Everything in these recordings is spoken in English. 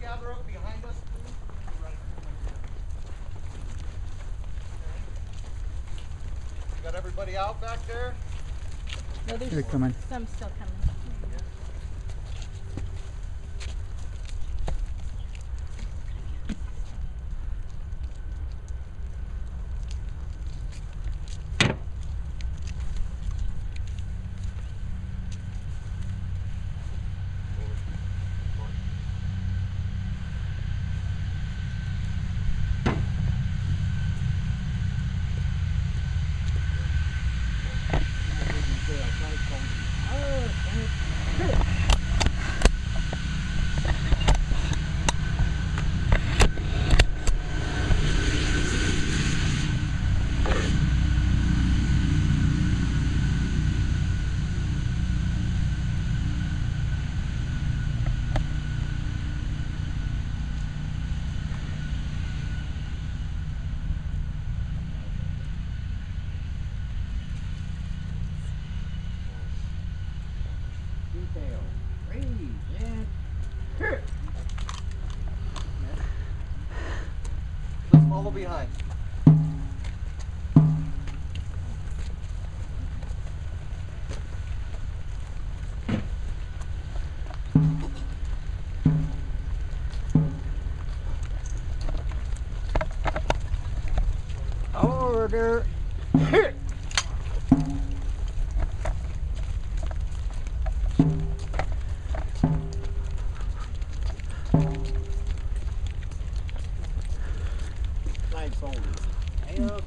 gather up behind us, please. You got everybody out back there? No, there's They're coming. some still coming. Let's follow behind. Order. Flag folded. Hey up.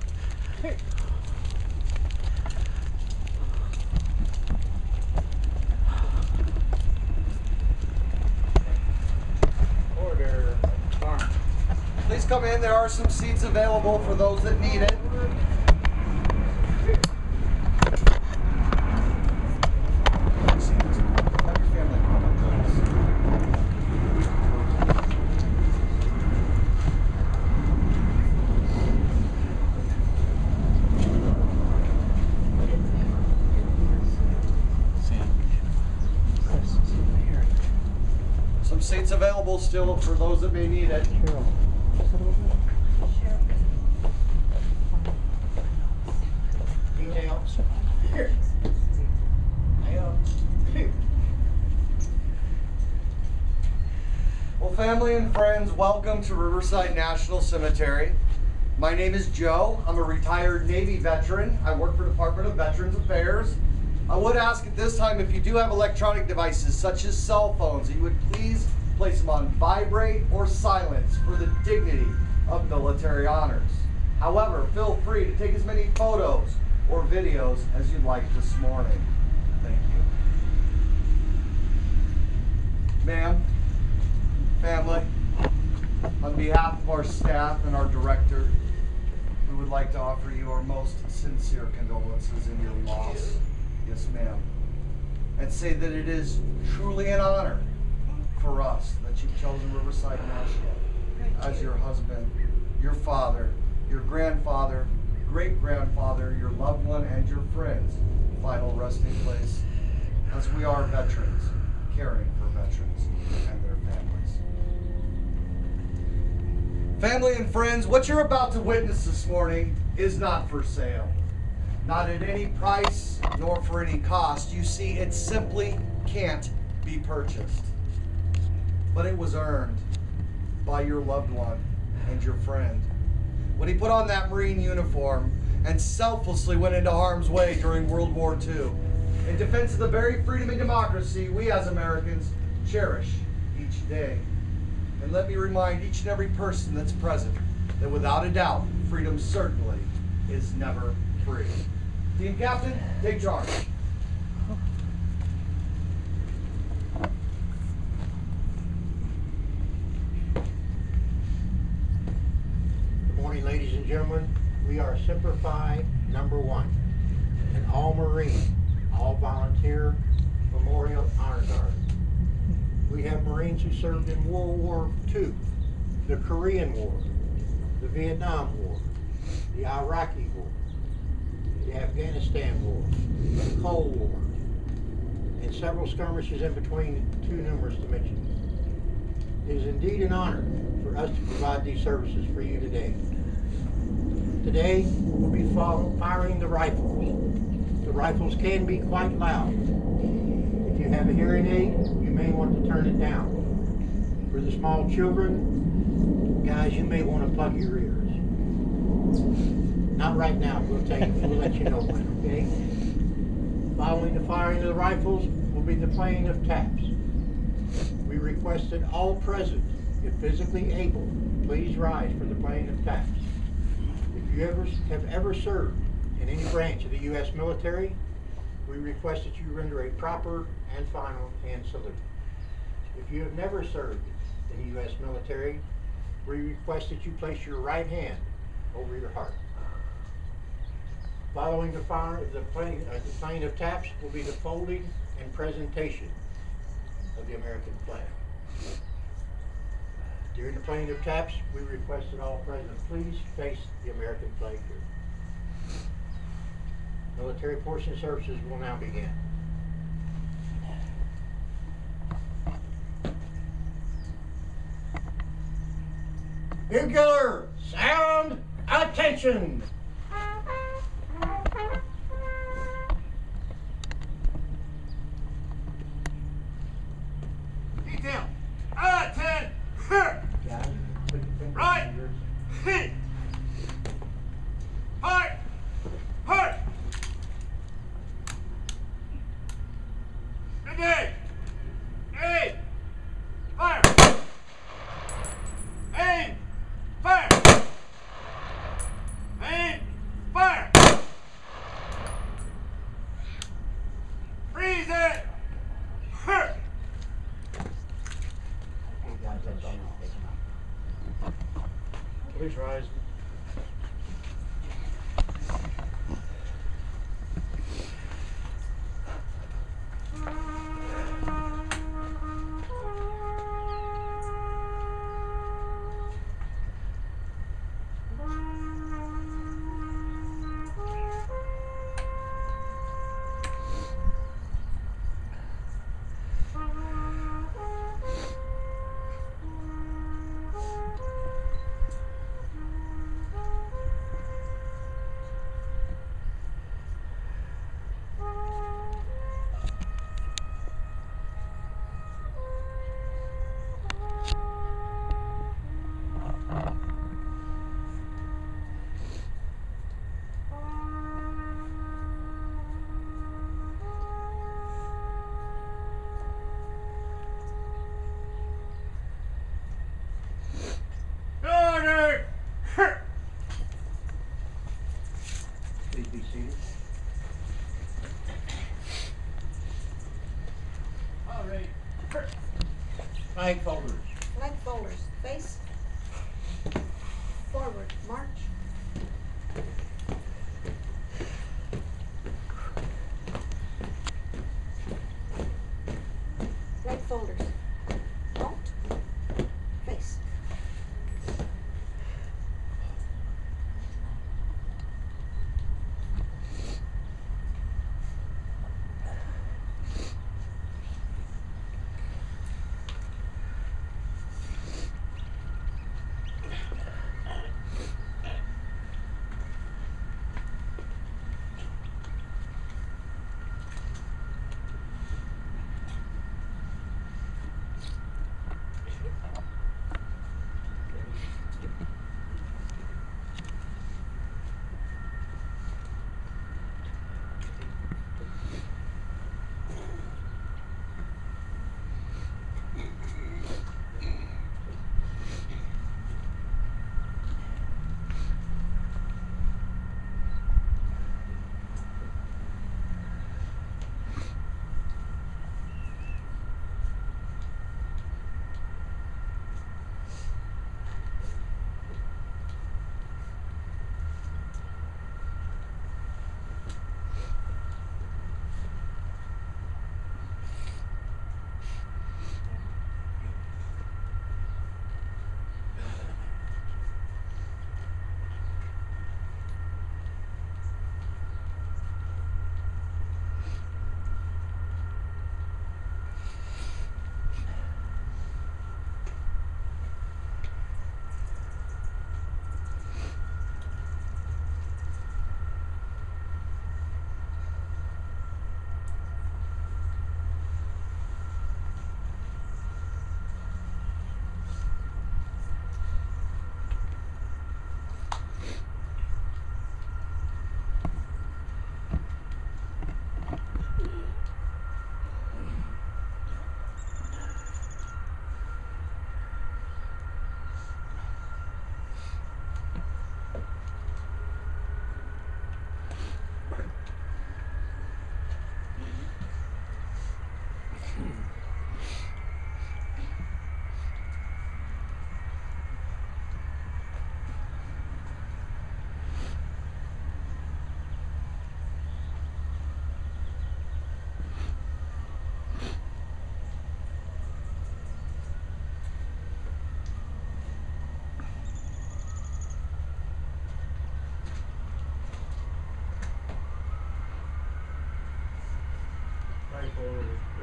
Order. Farm. Please come in. There are some seats available for those that need it. Have your family come and join us. Some seats available still for those that may need it. Detail. Here. Hey up. Well, family and friends, welcome to Riverside National Cemetery. My name is Joe. I'm a retired Navy veteran. I work for Department of Veterans Affairs. I would ask at this time if you do have electronic devices such as cell phones, that you would please place them on vibrate or silence for the dignity of military honors. However, feel free to take as many photos or videos as you'd like this morning. Thank you. Ma'am, family, on behalf of our staff and our director, we would like to offer you our most sincere condolences in your loss. Yes, ma'am. And say that it is truly an honor for us that you've chosen Riverside National as your husband, your father, your grandfather, great-grandfather, your loved one, and your friend's final resting place, as we are veterans, caring for veterans and their families. Family and friends, what you're about to witness this morning is not for sale. Not at any price, nor for any cost. You see, it simply can't be purchased. But it was earned by your loved one and your friend when he put on that Marine uniform and selflessly went into harm's way during World War II in defense of the very freedom and democracy we as Americans cherish each day. And let me remind each and every person that's present that without a doubt, freedom certainly is never free. Team Captain, take charge. Good morning, ladies and gentlemen. We are Semper Fi #1, an all-Marine, all-volunteer Memorial Honor Guard. We have Marines who served in World War II, the Korean War, the Vietnam War, the Iraqi War, the Afghanistan War, the Cold War, and several skirmishes in between, too numerous to mention. It is indeed an honor for us to provide these services for you today. Today, we'll be firing the rifles. The rifles can be quite loud. If you have a hearing aid, you may want to turn it down. For the small children, guys, you may want to plug your ears. Not right now, we'll let you know when, okay? Following the firing of the rifles will be the playing of taps. We request that all present, if physically able, please rise for the playing of taps. If you have ever served in any branch of the U.S. military, we request that you render a proper and final hand salute. If you have never served in the U.S. military, we request that you place your right hand over your heart. Following the playing of taps will be the folding and presentation of the American flag. During the playing of taps, we request that all present please face the American flag here. Military portion services will now begin. Bugler, sound, attention! Detail, attend! Right! Hit! Fire! Hurt! Engage! Aim! Fire! Aim! Fire! Aim! Fire! Freeze it! Hurt! Please rise. Order! Please be seated. All right. Flag folders. Flag folders, face forward, march. Flag folders, halt, face.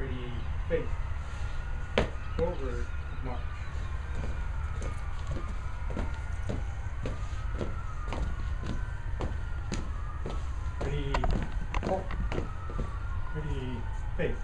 Ready, face. Forward, march. Ready, halt. Ready, face.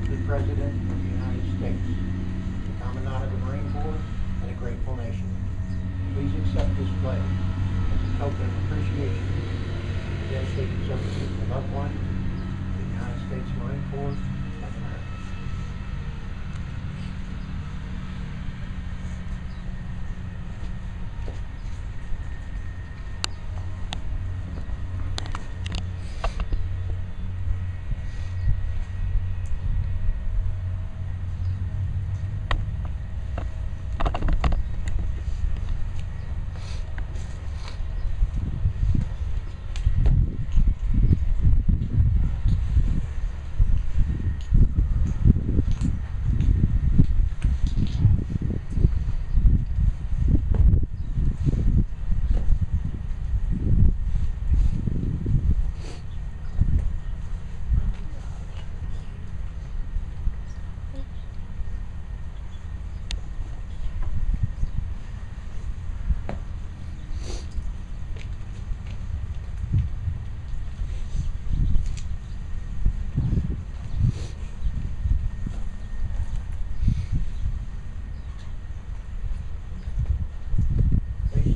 The President of the United States, the Commandant of the Marine Corps, and a grateful nation. Please accept this pledge as a token of appreciation for the dedicated services of the loved one of the United States Marine Corps of America.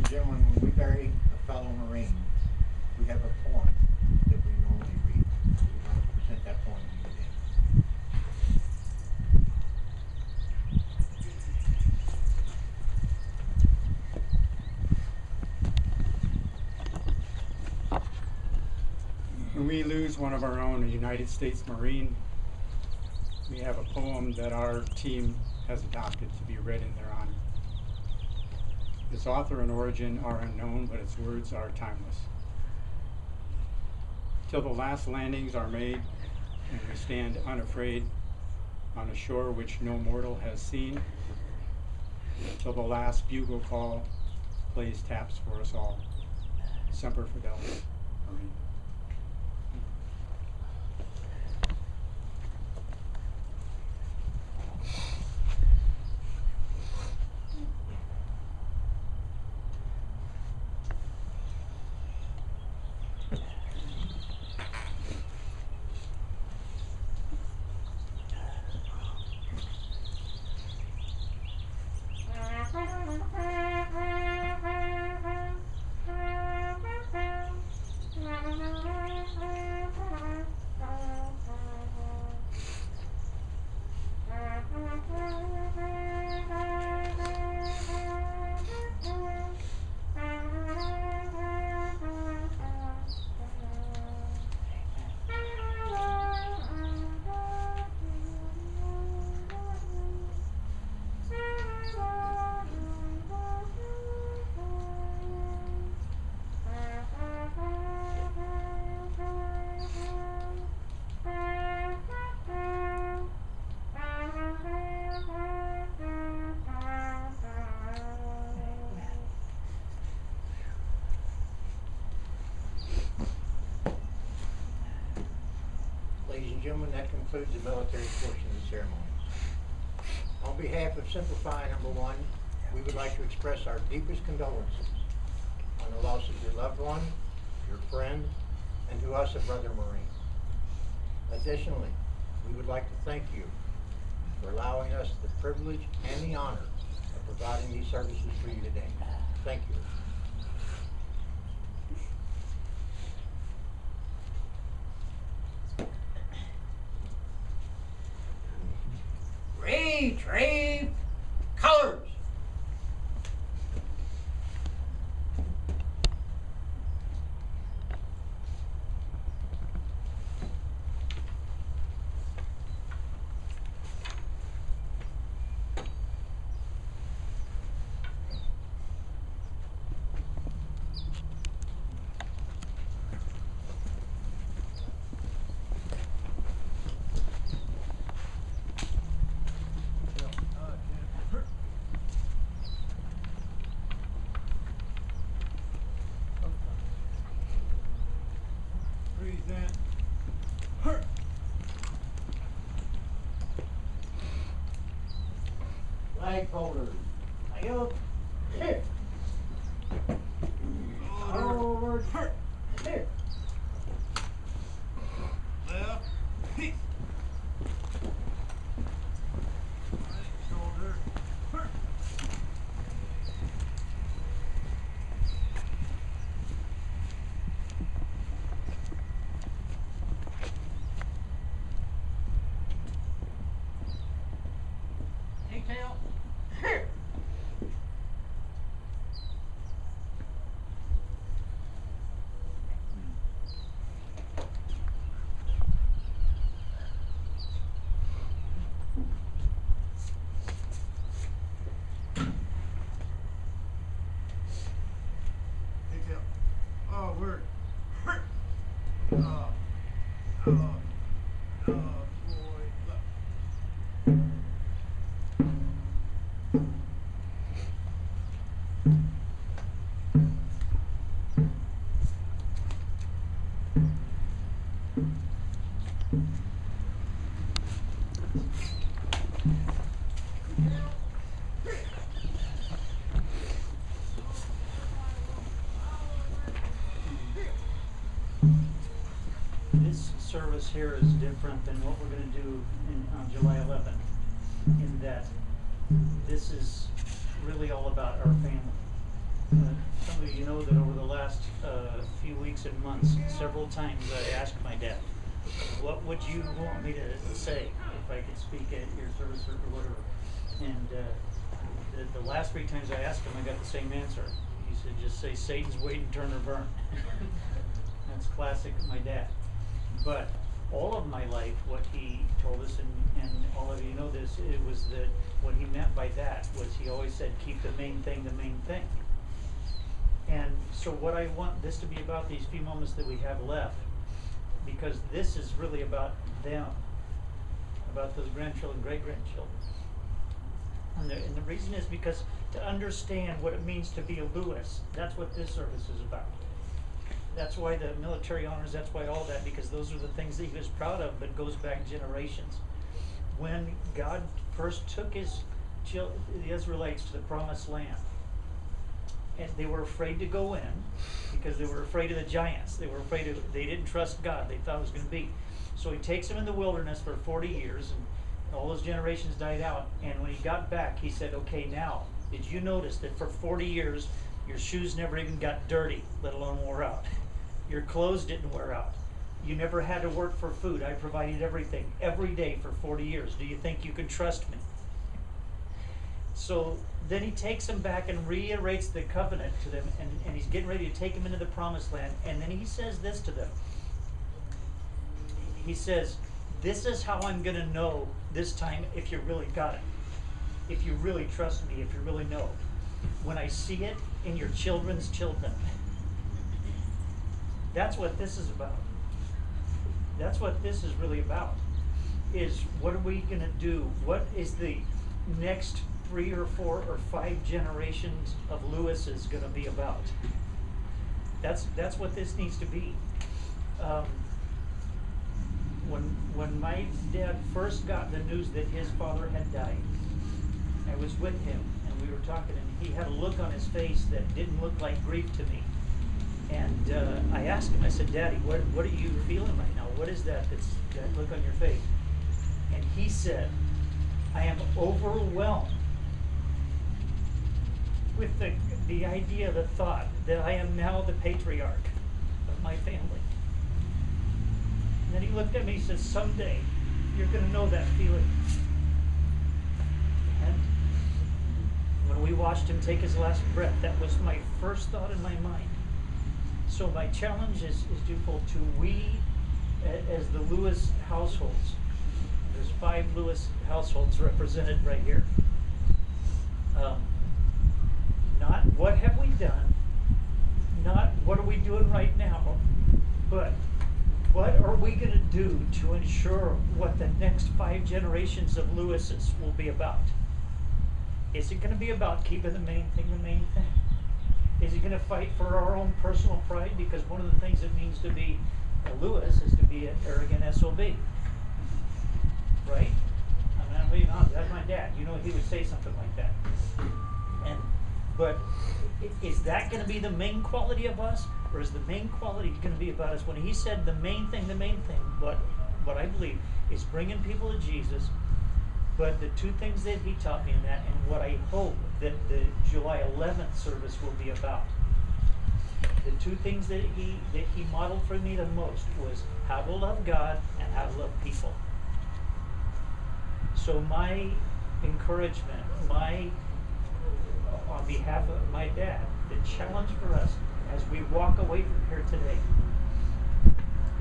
Gentlemen, when we bury a fellow Marine, we have a poem that we normally read. We want to present that poem to you today. When we lose one of our own, a United States Marine, we have a poem that our team has adopted to be read in their honor. Its author and origin are unknown, but its words are timeless. Till the last landings are made, and we stand unafraid on a shore which no mortal has seen, till the last bugle call plays taps for us all. Semper Fidelis, Marine. ladies and gentlemen, that concludes the military portion of the ceremony. On behalf of Simplify Number One, we would like to express our deepest condolences on the loss of your loved one, your friend, and to us, a brother Marine. Additionally, we would like to thank you for allowing us the privilege and the honor of providing these services for you today. Thank you. Retrieve colors. Breathe in. Flag holders. Up. Here. Forward. Here. Left. Right shoulder. Detail. Here. Detail. Oh, word. Boy. Left. This service here is different than what we're going to do on July 11th, in that this is really all about our family. Some of you know that over the last few weeks and months, several times I asked my dad, what would you want me to say if I could speak at your service or whatever? And the last 3 times I asked him, I got the same answer. He said, just say Satan's waiting, turn or burn. That's classic my dad. But all of my life, what he told us, and all of you know this, it was that what he meant by that was he always said, keep the main thing the main thing. And so what I want this to be about, these few moments that we have left, because this is really about them, about those grandchildren, great-grandchildren. And the reason is because to understand what it means to be a Lewis, that's what this service is about. That's why the military honors, that's why all that, because those are the things that he was proud of, but goes back generations. When God first took the Israelites to the promised land, and they were afraid to go in because they were afraid of the giants. They didn't trust God. They thought it was going to be. So he takes them in the wilderness for 40 years, and all those generations died out. And when he got back, he said, okay, now, did you notice that for 40 years, your shoes never even got dirty, let alone wore out? Your clothes didn't wear out. You never had to work for food. I provided everything every day for 40 years. Do you think you can trust me? So then he takes them back and reiterates the covenant to them, and he's getting ready to take them into the promised land. And then he says this to them. He says, this is how I'm going to know this time if you really got it. If you really trust me, if you really know. When I see it in your children's children. That's what this is about. That's what this is really about. Is what are we going to do? What is the next 3 or 4 or 5 generations of Lewis's going to be about? That's what this needs to be. when my dad first got the news that his father had died, I was with him and we were talking, and he had a look on his face that didn't look like grief to me. And I asked him, I said, Daddy, what are you feeling right now? What is that look on your face? And he said, I am overwhelmed with the idea, the thought that I am now the patriarch of my family. And then he looked at me and said, someday you're going to know that feeling. And when we watched him take his last breath, that was my first thought in my mind. So my challenge is twofold to we, as the Lewis households. There's 5 Lewis households represented right here. Not what have we done, not what are we doing right now, but what are we going to do to ensure what the next 5 generations of Lewises will be about? Is it going to be about keeping the main thing the main thing? Is he going to fight for our own personal pride? Because one of the things it means to be a Lewis is to be an arrogant SOB. Right? I mean, I'm being honest, that's my dad. You know, he would say something like that. But is that going to be the main quality of us? Or is the main quality going to be about us? When he said the main thing, what I believe is bringing people to Jesus. But the 2 things that he taught me in that, and what I hope that the July 11th service will be about, the 2 things that he modeled for me the most was how to love God and how to love people. So my encouragement, on behalf of my dad, the challenge for us as we walk away from here today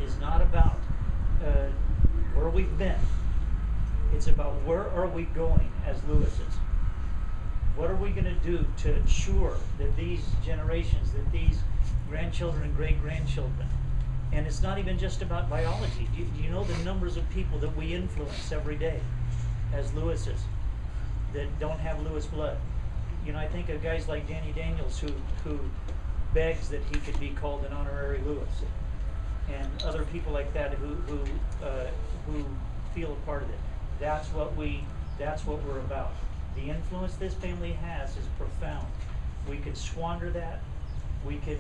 is not about where we've been. It's about where are we going as Lewises? What are we going to do to ensure that these generations, that these grandchildren and great-grandchildren, and it's not even just about biology. Do you know the numbers of people that we influence every day as Lewises that don't have Lewis blood? You know, I think of guys like Danny Daniels who begs that he could be called an honorary Lewis, and other people like that who feel a part of it. That's what we're about. The influence this family has is profound. We can squander that. We can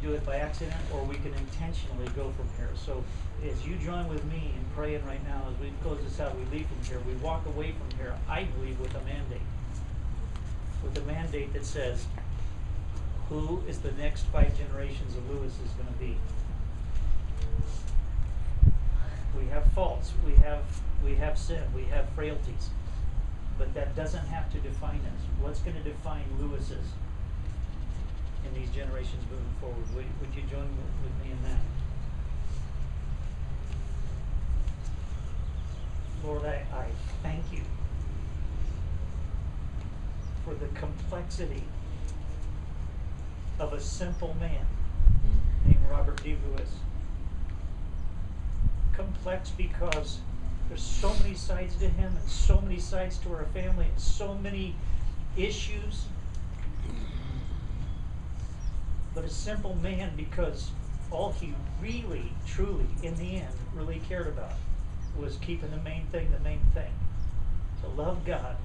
do it by accident, or we can intentionally go from here. So as you join with me in praying right now, as we close this out, we leave from here, we walk away from here, I believe, with a mandate. With a mandate that says, who is the next 5 generations of Lewis is going to be? We have faults, we have sin, we have frailties, but that doesn't have to define us. What's going to define Lewises in these generations moving forward? Would you join with me in that? Lord, I thank you for the complexity of a simple man named Robert D. Lewis. Complex because there's so many sides to him and so many sides to our family and so many issues. But a simple man because all he really, truly, in the end, really cared about was keeping the main thing, to love God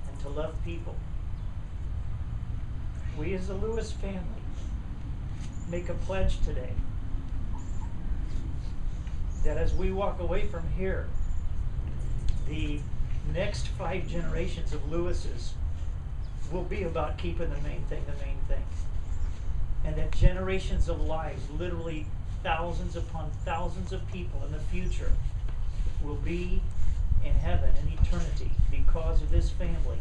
and to love people. We as a Lewis family make a pledge today that as we walk away from here, the next 5 generations of Lewises will be about keeping the main thing. And that generations of lives, literally thousands upon thousands of people in the future, will be in heaven in eternity because of this family,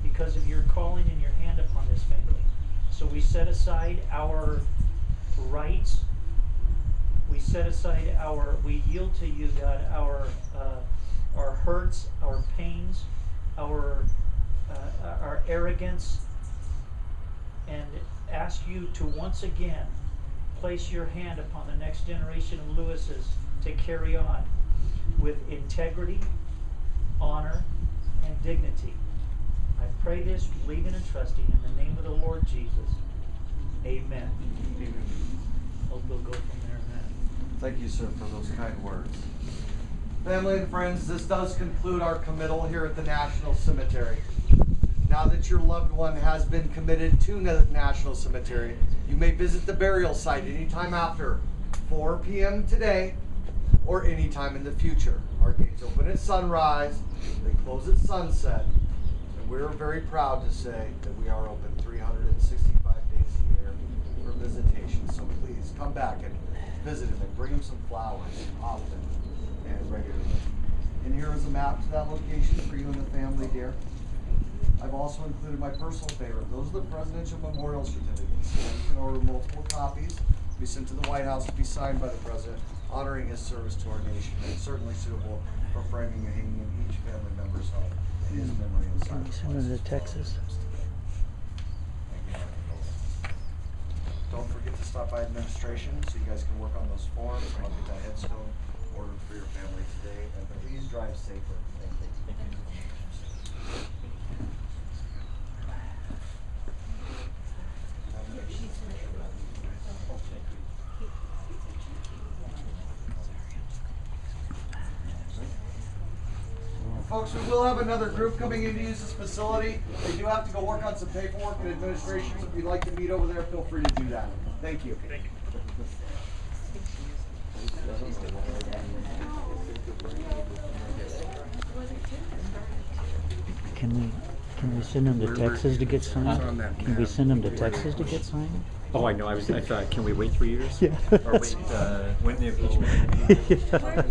because of your calling and your hand upon this family. So we set aside our rights. We set aside we yield to you, God, our hurts, our pains, our arrogance, and ask you to once again place your hand upon the next generation of Lewises to carry on with integrity, honor, and dignity. I pray this, believing and trusting in the name of the Lord Jesus. Amen. Hope we'll go from there, man. Thank you, sir, for those kind words. Family and friends, this does conclude our committal here at the National Cemetery. Now that your loved one has been committed to the National Cemetery, you may visit the burial site anytime after 4 p.m. today or anytime in the future. Our gates open at sunrise, they close at sunset, and we're very proud to say that we are open 365 days a year for visitation. So please come back and visit him and bring him some flowers often and regularly. And here is a map to that location for you and the family, dear. I've also included my personal favorite. Those are the Presidential Memorial Certificates. You can order multiple copies, be sent to the White House to be signed by the President, honoring his service to our nation, and certainly suitable for framing and hanging in each family member's home in his memory and Can we send them to Texas? Don't forget to stop by administration so you guys can work on those forms. I'll get that headstone ordered for your family today. And please drive safer. Thank you. Folks, we will have another group coming in to use this facility. They do have to go work on some paperwork and administration, so if you'd like to meet over there, feel free to do that. Thank you. Thank you. Can we send them to Texas to get signed? Can we send them to Texas to get signed? Oh, I know. I thought, can we wait 3 years? Yeah. Or wait, when the impeachment? Yeah.